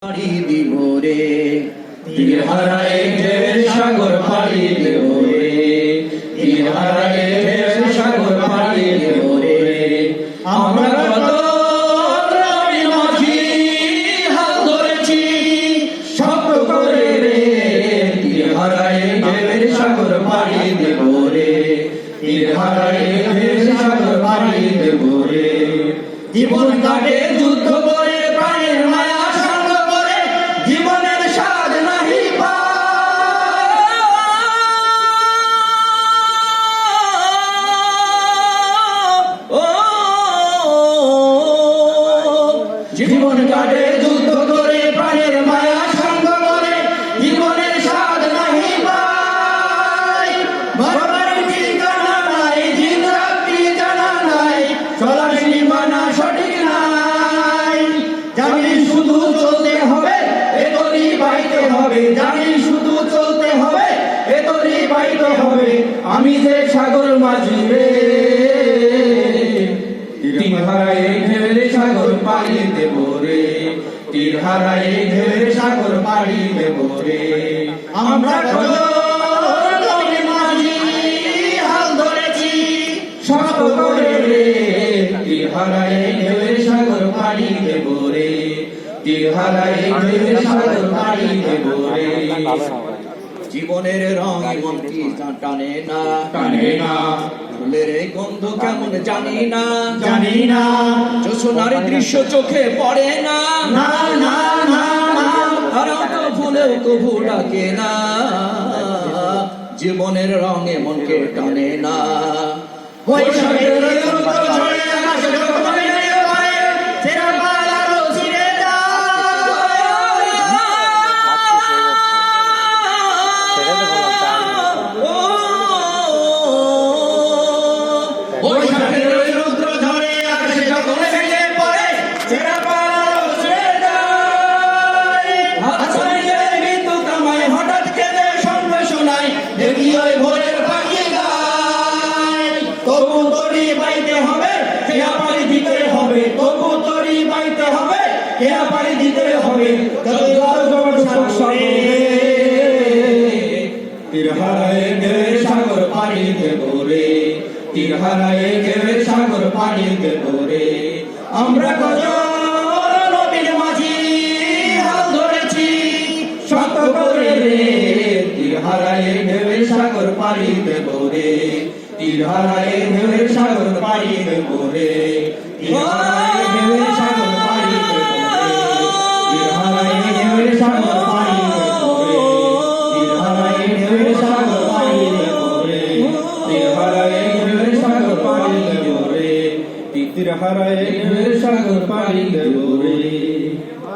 পাড়ি দিব রে তীর হারায় ঢের সাগর পাড়ি দেব রে তীর হারায় ঢের সাগর পাড়ি দেব রে আমরা কত গ্রামে মাঝি হাল ধরেছি শক্ত করে রে তীর হারায় ঢের সাগর পাড়ি দেব রে তীর হারায় ঢের সাগর পাড়ি দেব রে জীবন কাটে যুদ্ধ করে প্রাণের মায়া জীবনের স্বাদ নাহি জীবন কাটে যুদ্ধ করে প্রাণের মায়া সঙ্গ করে জীবনের স্বাদ নাহি পাই বাবার ঠিকানা নাই দিন রাত্রি জানা নাই চলার সীমানা সঠিক নাই জানি শুধু চলতে হবে বাইতে হবে জানি শুধু চলতে হবে এতরি বাইতে হবে আমি যে সাগর মাঝি রে তীর হারায় ঢের সাগর পাড়ি দেব রে তীর হারায় ঢের সাগর পাড়ি দেব রে আমরা কত গ্রামে মাঝি হাল ধরেছি শক্ত করে রে তীর হারায় ঢের সাগর পাড়ি দেব রে তীর হারায় ঢের সাগর পাড়ি দেব রে জীবনের রং এমন কি টানে না ফুলের গন্ধ কেমন জানি না জোছনার দৃশ্য চোখে পড়ে না হারাও তো ভুলেও কভু ডাকে না জীবনের রং এমন কে টানে না বৈশাখের তীর হারায় ঢের সাগর পাড়ি দেব রে তীর হারায় ঢের সাগর পাড়ি দেব রে আমরা কত নবীর মাঝি হাল ধরেছি শক্ত করে রে তীর হারায় ঢের সাগর পাড়ি দেব রে তীর হারায় ঢের সাগর পাড়ি দেব রে তীর হারায় ঢের সাগর পাড়ি দেব রে তীর হারায় ঢের সাগর পাড়ি দেব রে তীর হারায় ঢের সাগর পাড়ি দেব রে তীর হারায় ঢের সাগর পাড়ি দেব রে তীর হারায় ঢের সাগর পাড়ি দেব রে।